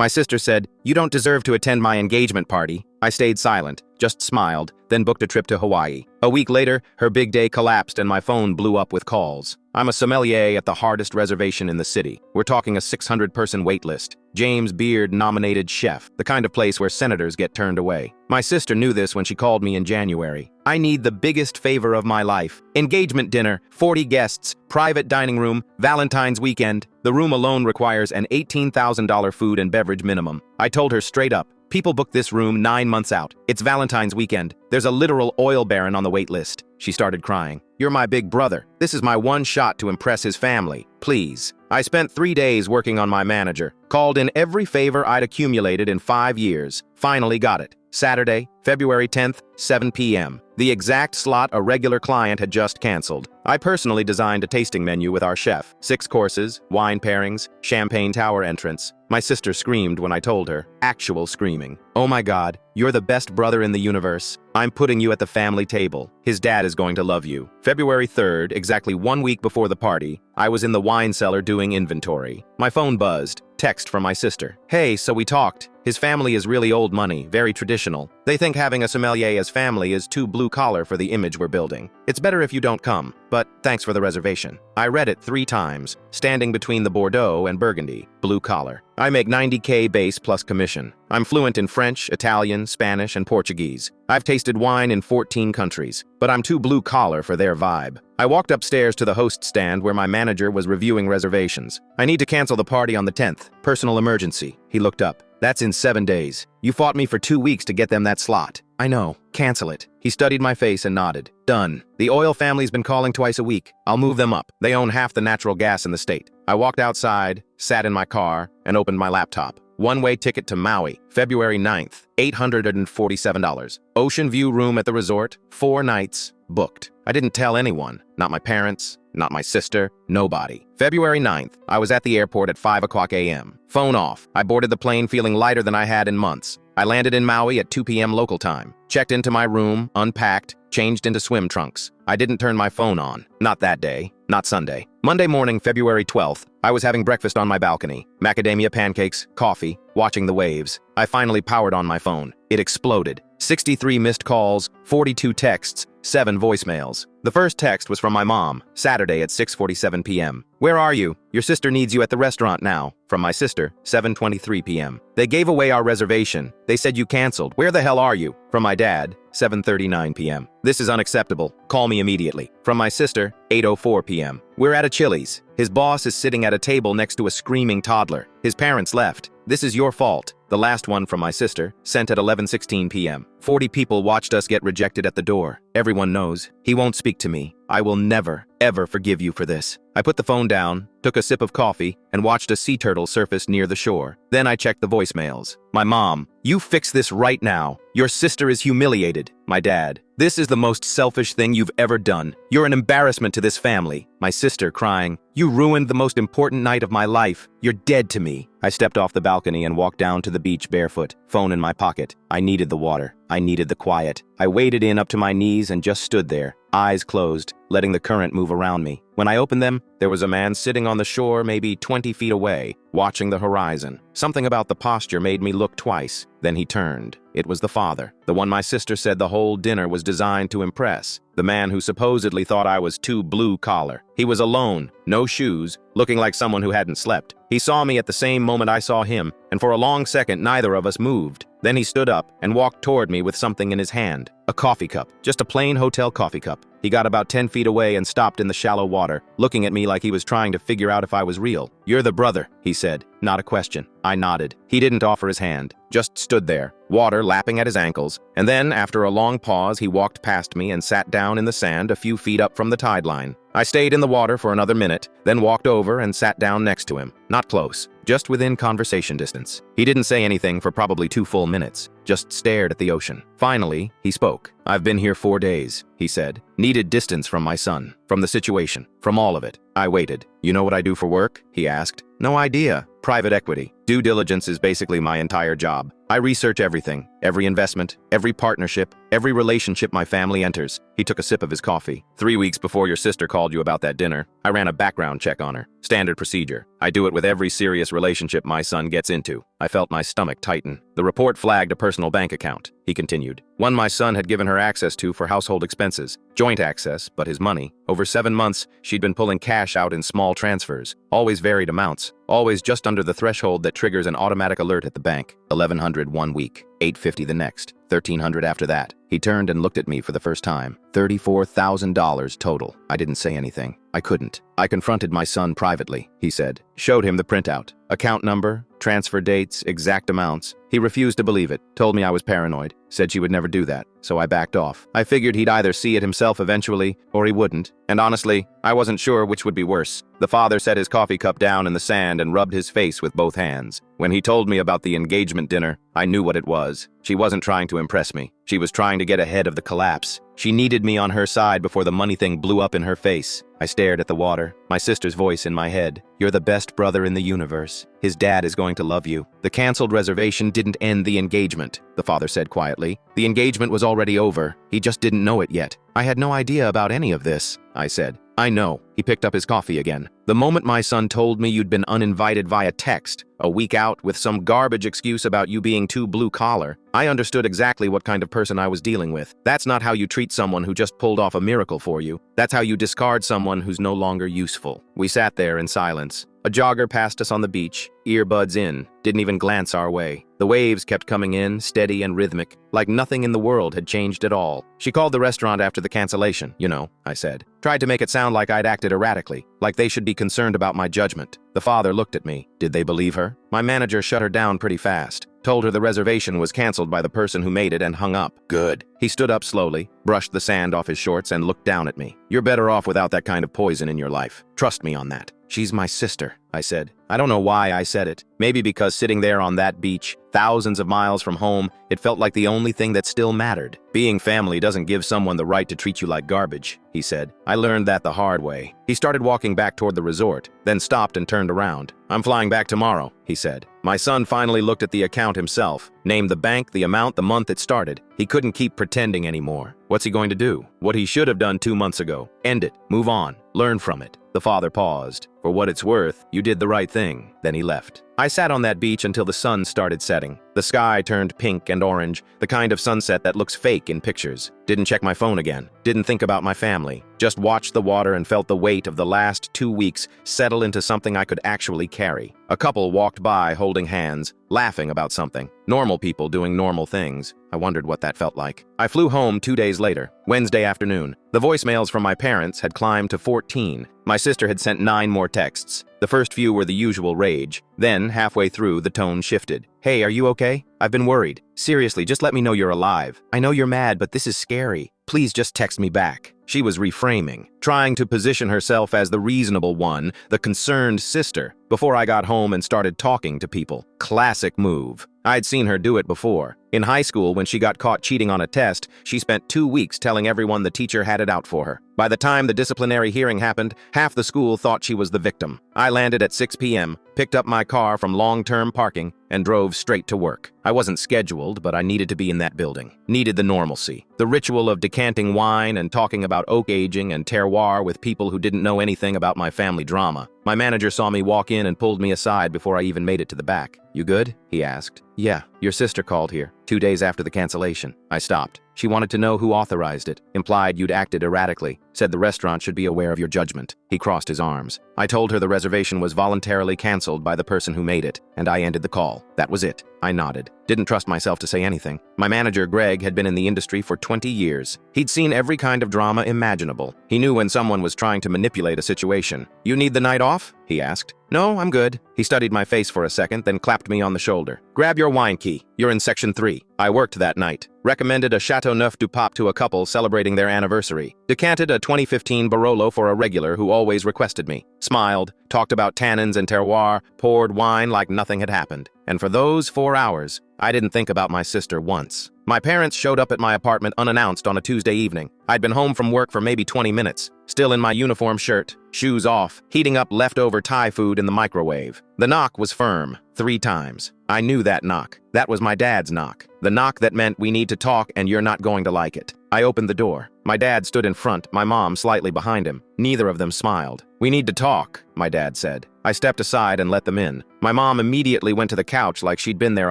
My sister said, "You don't deserve to attend my engagement party." I stayed silent, just smiled, then booked a trip to Hawaii. A week later, her big day collapsed and my phone blew up with calls. I'm a sommelier at the hardest reservation in the city. We're talking a 600-person wait list. James Beard-nominated chef, the kind of place where senators get turned away. My sister knew this when she called me in January. I need the biggest favor of my life. Engagement dinner, 40 guests, private dining room, Valentine's weekend. The room alone requires an $18,000 food and beverage minimum. I told her straight up, people book this room 9 months out. It's Valentine's weekend. There's a literal oil baron on the wait list. She started crying. "You're my big brother. This is my one shot to impress his family. Please." I spent 3 days working on my manager. Called in every favor I'd accumulated in 5 years. Finally got it. Saturday, February 10th, 7 p.m. The exact slot a regular client had just canceled. I personally designed a tasting menu with our chef. 6 courses, wine pairings, champagne tower entrance. My sister screamed when I told her. Actual screaming. "Oh my God, you're the best brother in the universe. I'm putting you at the family table. His dad is going to love you." February 3rd, exactly 1 week before the party, I was in the wine cellar doing inventory. My phone buzzed. Text from my sister. "Hey, so we talked. His family is really old money, very traditional. They think having a sommelier as family is too blue-collar for the image we're building. It's better if you don't come, but thanks for the reservation." I read it 3 times, standing between the Bordeaux and Burgundy, blue-collar. I make $90K base plus commission. I'm fluent in French, Italian, Spanish, and Portuguese. I've tasted wine in 14 countries, but I'm too blue-collar for their vibe. I walked upstairs to the host stand where my manager was reviewing reservations. "I need to cancel the party on the 10th. Personal emergency." He looked up. "That's in 7 days. You fought me for 2 weeks to get them that slot." "I know. Cancel it." He studied my face and nodded. "Done. The oil family's been calling twice a week. I'll move them up. They own half the natural gas in the state." I walked outside, sat in my car, and opened my laptop. One-way ticket to Maui, February 9th, $847. Ocean view room at the resort, 4 nights, booked. I didn't tell anyone, not my parents, not my sister, nobody. February 9th, I was at the airport at 5 a.m. Phone off. I boarded the plane feeling lighter than I had in months. I landed in Maui at 2 p.m. local time. Checked into my room, unpacked, changed into swim trunks. I didn't turn my phone on. Not that day. Not Sunday. Monday morning, February 12th, I was having breakfast on my balcony. Macadamia pancakes, coffee, watching the waves. I finally powered on my phone. It exploded. 63 missed calls, 42 texts, 7 voicemails. The first text was from my mom, Saturday at 6:47 p.m. "Where are you? Your sister needs you at the restaurant now." From my sister, 7:23 p.m. "They gave away our reservation. They said you canceled. Where the hell are you?" From my dad, 7:39 p.m. "This is unacceptable. Call me immediately." From my sister, 8:04 p.m. "We're at a Chili's. His boss is sitting at a table next to a screaming toddler. His parents left. This is your fault." The last one from my sister, sent at 11:16 p.m. 40 people watched us get rejected at the door. Everyone knows. He won't speak to me. I will never, ever forgive you for this. I put the phone down, took a sip of coffee, and watched a sea turtle surface near the shore. Then I checked the voicemails. My mom, "You fix this right now. Your sister is humiliated." My dad, "This is the most selfish thing you've ever done. You're an embarrassment to this family." My sister crying, "You ruined the most important night of my life. You're dead to me." I stepped off the balcony and walked down to the beach barefoot, phone in my pocket. I needed the water. I needed the quiet. I waded in up to my knees and just stood there, eyes closed, letting the current move around me. When I opened them, there was a man sitting on the shore maybe 20 feet away, watching the horizon. Something about the posture made me look twice. Then he turned. It was the father, the one my sister said the whole dinner was designed to impress. The man who supposedly thought I was too blue-collar. He was alone, no shoes, looking like someone who hadn't slept. He saw me at the same moment I saw him, and for a long second neither of us moved. Then he stood up and walked toward me with something in his hand. A coffee cup, just a plain hotel coffee cup. He got about 10 feet away and stopped in the shallow water, looking at me like he was trying to figure out if I was real. "You're the brother," he said. Not a question. I nodded. He didn't offer his hand, just stood there, water lapping at his ankles, and then, after a long pause, he walked past me and sat down in the sand a few feet up from the tide line. I stayed in the water for another minute, then walked over and sat down next to him. Not close, just within conversation distance. He didn't say anything for probably 2 full minutes, just stared at the ocean. Finally, he spoke. "I've been here 4 days, he said. Needed distance from my son, from the situation, from all of it. I waited. "You know what I do for work?" he asked. "No idea. Private equity. Due diligence is basically my entire job. I research everything, every investment, every partnership, every relationship my family enters. He took a sip of his coffee. 3 weeks before your sister called you about that dinner, I ran a background check on her. Standard procedure. I do it with every serious relationship my son gets into. I felt my stomach tighten. The report flagged a personal bank account, he continued. One my son had given her access to for household expenses. Joint access, but his money. Over 7 months, she'd been pulling cash out in small transfers. Always varied amounts. Always just under the threshold that triggers an automatic alert at the bank. $1,100 one week, $850 the next, $1,300 after that. He turned and looked at me for the first time. $34,000 total. I didn't say anything. I couldn't. I confronted my son privately, he said. Showed him the printout. Account number, transfer dates, exact amounts. He refused to believe it, told me I was paranoid, said she would never do that, so I backed off. I figured he'd either see it himself eventually, or he wouldn't, and honestly, I wasn't sure which would be worse. The father set his coffee cup down in the sand and rubbed his face with both hands. When he told me about the engagement dinner, I knew what it was. She wasn't trying to impress me. She was trying to get ahead of the collapse. She needed me on her side before the money thing blew up in her face. I stared at the water, my sister's voice in my head. You're the best brother in the universe. His dad is going to love you. The canceled reservation didn't end the engagement, the father said quietly. The engagement was already over. He just didn't know it yet. I had no idea about any of this, I said. I know. He picked up his coffee again. The moment my son told me you'd been uninvited via text, a week out with some garbage excuse about you being too blue-collar, I understood exactly what kind of person I was dealing with. That's not how you treat someone who just pulled off a miracle for you. That's how you discard someone who's no longer useful. We sat there in silence. A jogger passed us on the beach, earbuds in, didn't even glance our way. The waves kept coming in, steady and rhythmic, like nothing in the world had changed at all. She called the restaurant after the cancellation, you know, I said. Tried to make it sound like I'd acted erratically, like they should be concerned about my judgment. The father looked at me. Did they believe her? My manager shut her down pretty fast. Told her the reservation was canceled by the person who made it and hung up. Good. He stood up slowly, brushed the sand off his shorts and looked down at me. You're better off without that kind of poison in your life. Trust me on that. She's my sister, I said. I don't know why I said it. Maybe because sitting there on that beach, thousands of miles from home, it felt like the only thing that still mattered. Being family doesn't give someone the right to treat you like garbage, he said. I learned that the hard way. He started walking back toward the resort, then stopped and turned around. I'm flying back tomorrow, he said. My son finally looked at the account himself, named the bank, the amount, the month it started. He couldn't keep pretending anymore. What's he going to do? What he should have done 2 months ago. End it. Move on. Learn from it. The father paused. For what it's worth, you did the right thing. Then he left. I sat on that beach until the sun started setting. The sky turned pink and orange, the kind of sunset that looks fake in pictures. Didn't check my phone again. Didn't think about my family. Just watched the water and felt the weight of the last 2 weeks settle into something I could actually carry. A couple walked by holding hands, laughing about something. Normal people doing normal things. I wondered what that felt like. I flew home 2 days later, Wednesday afternoon. The voicemails from my parents had climbed to 14. My sister had sent 9 more texts. The first few were the usual rage. Then, halfway through, the tone shifted. Hey, are you okay? I've been worried. Seriously, just let me know you're alive. I know you're mad, but this is scary. Please just text me back. She was reframing, trying to position herself as the reasonable one, the concerned sister, before I got home and started talking to people. Classic move. I'd seen her do it before. In high school, when she got caught cheating on a test, she spent 2 weeks telling everyone the teacher had it out for her. By the time the disciplinary hearing happened, half the school thought she was the victim. I landed at 6 p.m., picked up my car from long-term parking, and drove straight to work. I wasn't scheduled, but I needed to be in that building. Needed the normalcy. The ritual of decanting wine and talking about oak aging and terroir with people who didn't know anything about my family drama. My manager saw me walk in and pulled me aside before I even made it to the back. You good? He asked. Yeah, your sister called here, 2 days after the cancellation. I stopped. She wanted to know who authorized it, implied you'd acted erratically, said the restaurant should be aware of your judgment. He crossed his arms. I told her the reservation was voluntarily canceled by the person who made it, and I ended the call. That was it. I nodded. Didn't trust myself to say anything. My manager, Greg, had been in the industry for 20 years. He'd seen every kind of drama imaginable. He knew when someone was trying to manipulate a situation. You need the night off? He asked. No, I'm good. He studied my face for a second, then clapped me on the shoulder. Grab your wine key. You're in section 3. I worked that night. Recommended a Chateauneuf du Pape to a couple celebrating their anniversary. Decanted a 2015 Barolo for a regular who always requested me. Smiled, talked about tannins and terroir, poured wine like nothing had happened. And for those 4 hours, I didn't think about my sister once. My parents showed up at my apartment unannounced on a Tuesday evening. I'd been home from work for maybe 20 minutes, still in my uniform shirt, shoes off, heating up leftover Thai food in the microwave. The knock was firm, 3 times. I knew that knock. That was my dad's knock. The knock that meant we need to talk and you're not going to like it. I opened the door. My dad stood in front, my mom slightly behind him. Neither of them smiled. "We need to talk," my dad said. I stepped aside and let them in. My mom immediately went to the couch like she'd been there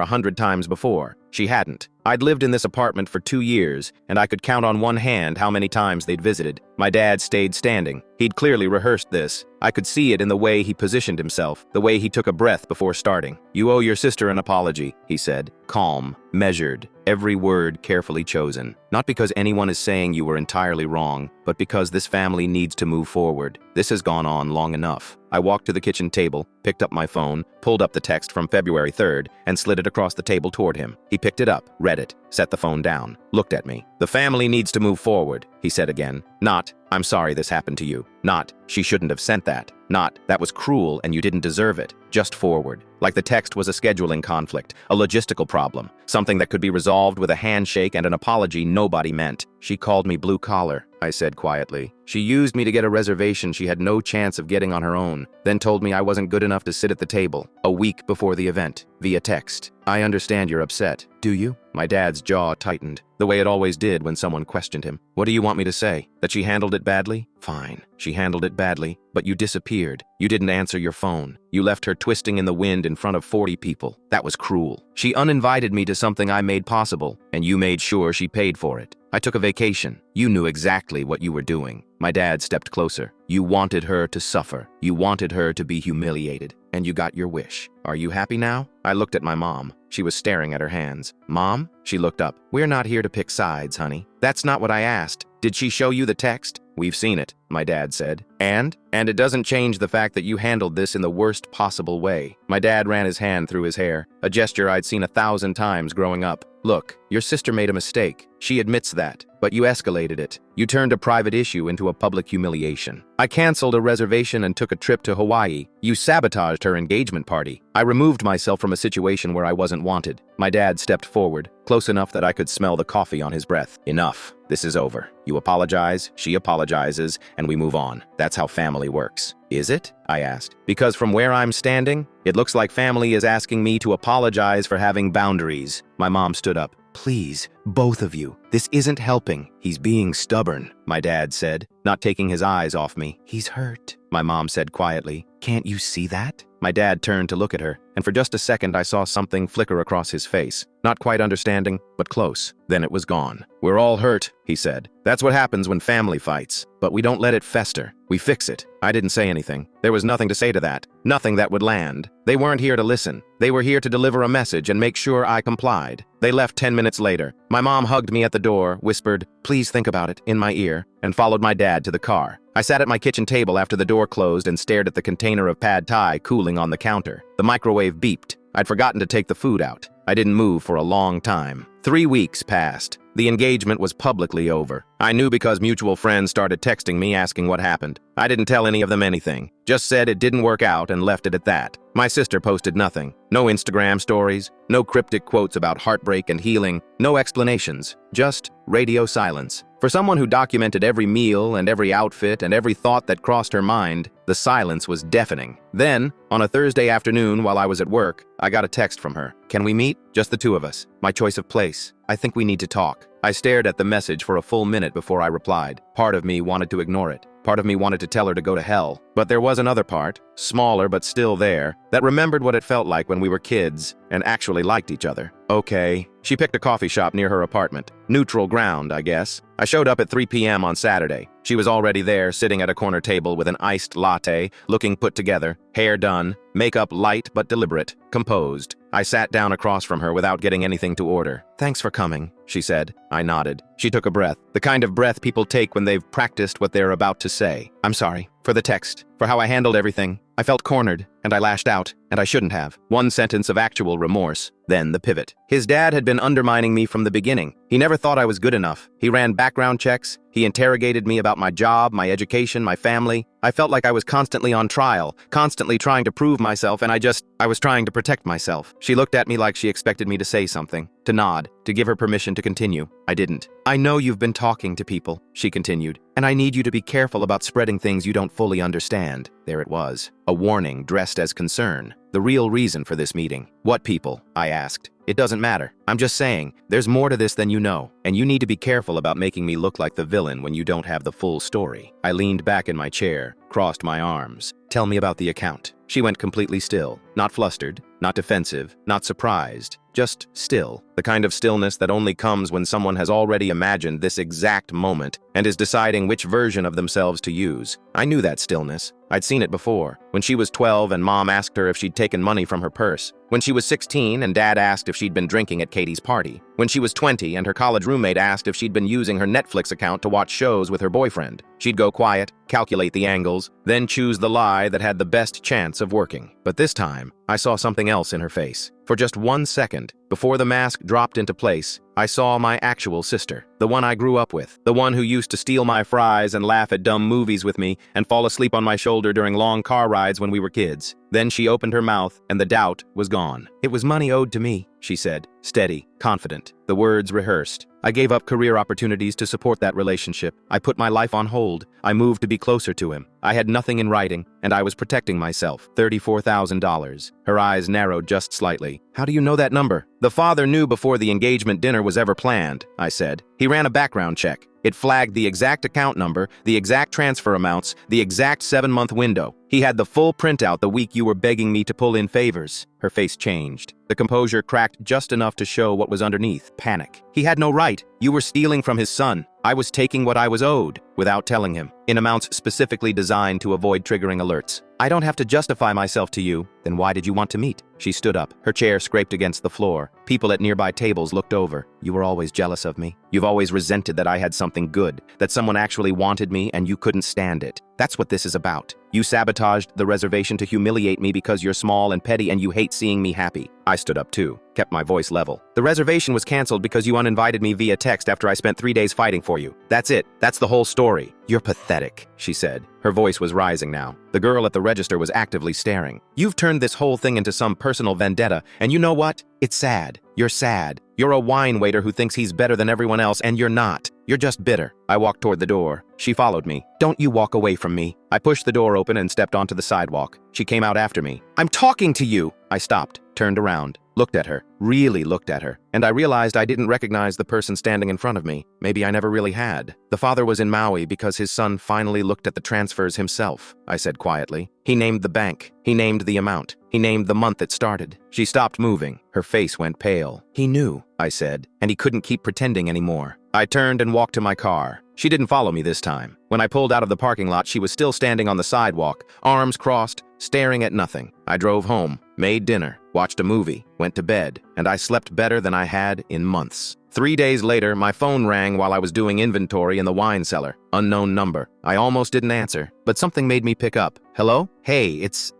100 times before. She hadn't. I'd lived in this apartment for 2 years, and I could count on one hand how many times they'd visited. My dad stayed standing. He'd clearly rehearsed this. I could see it in the way he positioned himself, the way he took a breath before starting. "You owe your sister an apology," he said. Calm, measured, every word carefully chosen. "Not because anyone is saying you were entirely wrong, but because this family needs to move forward. This has gone on long enough." I walked to the kitchen table, picked up my phone, pulled up the text from February 3rd, and slid it across the table toward him. He picked it up, read it, set the phone down, looked at me. "The family needs to move forward," he said again. Not, "I'm sorry this happened to you." Not, "She shouldn't have sent that." Not, "That was cruel and you didn't deserve it." Just forward. Like the text was a scheduling conflict, a logistical problem, something that could be resolved with a handshake and an apology nobody meant. "She called me blue collar," I said quietly. "She used me to get a reservation she had no chance of getting on her own, then told me I wasn't good enough to sit at the table, a week before the event, via text. I understand you're upset. Do you?" My dad's jaw tightened, the way it always did when someone questioned him. "What do you want me to say? That she handled it badly? Fine. She handled it badly, but you disappeared. You didn't answer your phone. You left her twisting in the wind in front of 40 people. That was cruel. She uninvited me to something I made possible, and you made sure she paid for it. I took a vacation. You knew exactly what you were doing." My dad stepped closer. "You wanted her to suffer. You wanted her to be humiliated. And you got your wish. Are you happy now?" I looked at my mom. She was staring at her hands. "Mom?" She looked up. "We're not here to pick sides, honey. That's not what I asked. Did she show you the text?" "We've seen it," my dad said. And it doesn't change the fact that you handled this in the worst possible way." My dad ran his hand through his hair, a gesture I'd seen 1,000 times growing up. "Look, your sister made a mistake. She admits that, but you escalated it. You turned a private issue into a public humiliation. I canceled a reservation and took a trip to Hawaii. You sabotaged her engagement party. I removed myself from a situation where I wasn't wanted." My dad stepped forward, close enough that I could smell the coffee on his breath. "Enough. This is over. You apologize, she apologizes, and we move on. That's how family works." "Is it?" I asked. "Because from where I'm standing, it looks like family is asking me to apologize for having boundaries." My mom stood up. "Please, both of you. This isn't helping. He's being stubborn," my dad said, not taking his eyes off me. "He's hurt," my mom said quietly. "Can't you see that?" My dad turned to look at her, and for just a second I saw something flicker across his face. Not quite understanding, but close. Then it was gone. "We're all hurt," he said. "That's what happens when family fights. But we don't let it fester. We fix it." I didn't say anything. There was nothing to say to that. Nothing that would land. They weren't here to listen. They were here to deliver a message and make sure I complied. They left 10 minutes later. My mom hugged me at the door, whispered, "Please think about it," in my ear, and followed my dad to the car. I sat at my kitchen table after the door closed and stared at the container of pad thai cooling on the counter. The microwave beeped. I'd forgotten to take the food out. I didn't move for a long time. 3 weeks passed. The engagement was publicly over. I knew because mutual friends started texting me asking what happened. I didn't tell any of them anything. Just said it didn't work out and left it at that. My sister posted nothing. No Instagram stories, no cryptic quotes about heartbreak and healing, no explanations, just radio silence. For someone who documented every meal and every outfit and every thought that crossed her mind, the silence was deafening. Then, on a Thursday afternoon while I was at work, I got a text from her. "Can we meet? Just the two of us. My choice of place. I think we need to talk." I stared at the message for a full minute before I replied. Part of me wanted to ignore it. Part of me wanted to tell her to go to hell. But there was another part, smaller but still there, that remembered what it felt like when we were kids and actually liked each other. Okay. She picked a coffee shop near her apartment. Neutral ground, I guess. I showed up at 3 p.m. on Saturday. She was already there, sitting at a corner table with an iced latte, looking put together, hair done, makeup light but deliberate, composed. I sat down across from her without getting anything to order. "Thanks for coming," she said. I nodded. She took a breath, the kind of breath people take when they've practiced what they're about to say. "I'm sorry. For the text. For how I handled everything. I felt cornered, and I lashed out, and I shouldn't have." One sentence of actual remorse. Then the pivot. His dad had been undermining me from the beginning. He never thought I was good enough. He ran background checks. He interrogated me about my job, my education, my family. I felt like I was constantly on trial, constantly trying to prove myself, and I was trying to protect myself. She looked at me like she expected me to say something. to nod, to give her permission to continue. I didn't. I know you've been talking to people, she continued, and I need you to be careful about spreading things you don't fully understand. There it was. A warning dressed as concern. The real reason for this meeting. What people? I asked. It doesn't matter. I'm just saying, there's more to this than you know, and you need to be careful about making me look like the villain when you don't have the full story. I leaned back in my chair, crossed my arms. Tell me about the account. She went completely still, not flustered, not defensive, not surprised, just still. The kind of stillness that only comes when someone has already imagined this exact moment and is deciding which version of themselves to use. I knew that stillness. I'd seen it before. When she was 12 and Mom asked her if she'd taken money from her purse. When she was 16 and Dad asked if she'd been drinking at Katie's party. When she was 20 and her college roommate asked if she'd been using her Netflix account to watch shows with her boyfriend. She'd go quiet, calculate the angles, then choose the lie that had the best chance of working. But this time, I saw something else in her face. For just 1 second, before the mask dropped into place, I saw my actual sister, the one I grew up with, the one who used to steal my fries and laugh at dumb movies with me and fall asleep on my shoulder during long car rides when we were kids. Then she opened her mouth and the doubt was gone. It was money owed to me, she said, steady, confident, the words rehearsed. I gave up career opportunities to support that relationship. I put my life on hold. I moved to be closer to him. I had nothing in writing, and I was protecting myself. $34,000. Her eyes narrowed just slightly. How do you know that number? The father knew before the engagement dinner was ever planned, I said. He ran a background check. It flagged the exact account number, the exact transfer amounts, the exact 7-month window. He had the full printout the week you were begging me to pull in favors. Her face changed. The composure cracked just enough to show what was underneath, panic. He had no right. You were stealing from his son. I was taking what I was owed, without telling him, in amounts specifically designed to avoid triggering alerts. I don't have to justify myself to you. Then why did you want to meet? She stood up. Her chair scraped against the floor. People at nearby tables looked over. You were always jealous of me. You've always resented that I had something good, that someone actually wanted me and you couldn't stand it. That's what this is about. You sabotaged the reservation to humiliate me because you're small and petty and you hate seeing me happy. I stood up too, kept my voice level. The reservation was canceled because you uninvited me via text after I spent 3 days fighting for you. That's it. That's the whole story. You're pathetic, she said. Her voice was rising now. The girl at the register was actively staring. You've turned this whole thing into some personal vendetta, and you know what? It's sad. You're sad. You're a wine waiter who thinks he's better than everyone else, and you're not. You're just bitter. I walked toward the door. She followed me. Don't you walk away from me. I pushed the door open and stepped onto the sidewalk. She came out after me. I'm talking to you. I stopped, turned around, looked at her, really looked at her, and I realized I didn't recognize the person standing in front of me. Maybe I never really had. The father was in Maui because his son finally looked at the transfers himself, I said quietly. He named the bank. He named the amount. He named the month it started. She stopped moving. Her face went pale. He knew, I said, and he couldn't keep pretending anymore. I turned and walked to my car. She didn't follow me this time. When I pulled out of the parking lot, she was still standing on the sidewalk, arms crossed, staring at nothing. I drove home, made dinner, watched a movie, went to bed, and I slept better than I had in months. 3 days later, my phone rang while I was doing inventory in the wine cellar. Unknown number. I almost didn't answer, but something made me pick up. Hello? Hey, it's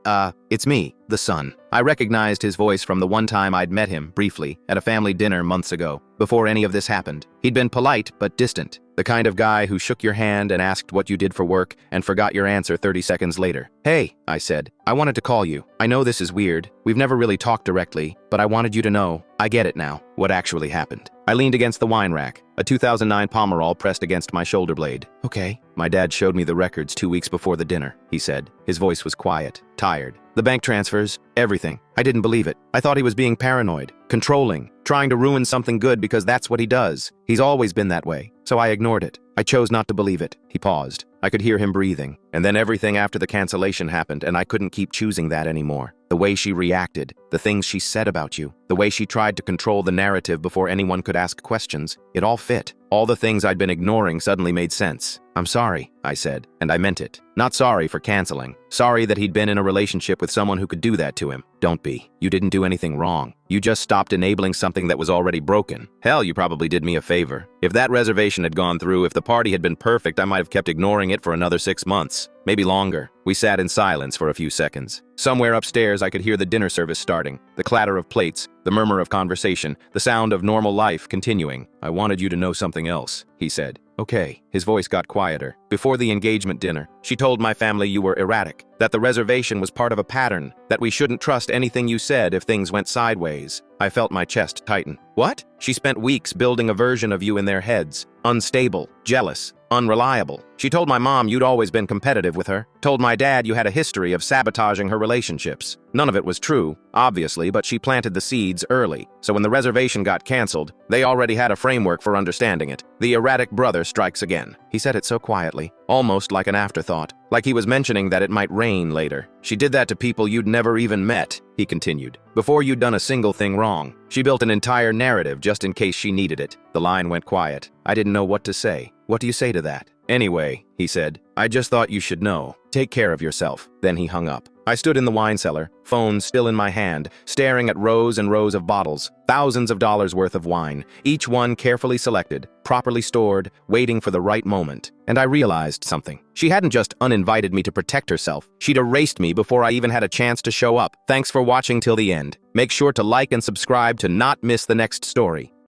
me, the son. I recognized his voice from the one time I'd met him, briefly, at a family dinner months ago, before any of this happened. He'd been polite, but distant. The kind of guy who shook your hand and asked what you did for work and forgot your answer 30 seconds later. Hey, I said, I wanted to call you. I know this is weird. We've never really talked directly, but I wanted you to know. I get it now, what actually happened. I leaned against the wine rack, a 2009 Pomerol pressed against my shoulder blade. Okay. My dad showed me the records 2 weeks before the dinner, he said. His voice was quiet, tired. The bank transfers, everything. I didn't believe it. I thought he was being paranoid, controlling, trying to ruin something good because that's what he does. He's always been that way. So I ignored it. I chose not to believe it. He paused. I could hear him breathing. And then everything after the cancellation happened, and I couldn't keep choosing that anymore. The way she reacted, the things she said about you, the way she tried to control the narrative before anyone could ask questions, it all fit. All the things I'd been ignoring suddenly made sense. I'm sorry, I said, and I meant it. Not sorry for canceling. Sorry that he'd been in a relationship with someone who could do that to him. Don't be. You didn't do anything wrong. You just stopped enabling something that was already broken. Hell, you probably did me a favor. If that reservation had gone through, if the party had been perfect, I might have kept ignoring it for another 6 months. Maybe longer. We sat in silence for a few seconds. Somewhere upstairs, I could hear the dinner service starting, the clatter of plates, the murmur of conversation, the sound of normal life continuing. I wanted you to know something else, he said. Okay. His voice got quieter. Before the engagement dinner, she told my family you were erratic, that the reservation was part of a pattern, that we shouldn't trust anything you said if things went sideways. I felt my chest tighten. What? She spent weeks building a version of you in their heads. Unstable, jealous, unreliable. She told my mom you'd always been competitive with her. Told my dad you had a history of sabotaging her relationships. None of it was true, obviously, but she planted the seeds early. So when the reservation got canceled, they already had a framework for understanding it. The erratic brother strikes again. He said it so quietly, almost like an afterthought, like he was mentioning that it might rain later. She did that to people you'd never even met, he continued, before you'd done a single thing wrong. She built an entire narrative just in case she needed it. The line went quiet. I didn't know what to say. What do you say to that? Anyway, he said, I just thought you should know. Take care of yourself. Then he hung up. I stood in the wine cellar, phone still in my hand, staring at rows and rows of bottles, thousands of dollars worth of wine, each one carefully selected, properly stored, waiting for the right moment. And I realized something. She hadn't just uninvited me to protect herself. She'd erased me before I even had a chance to show up. Thanks for watching till the end. Make sure to like and subscribe to not miss the next story.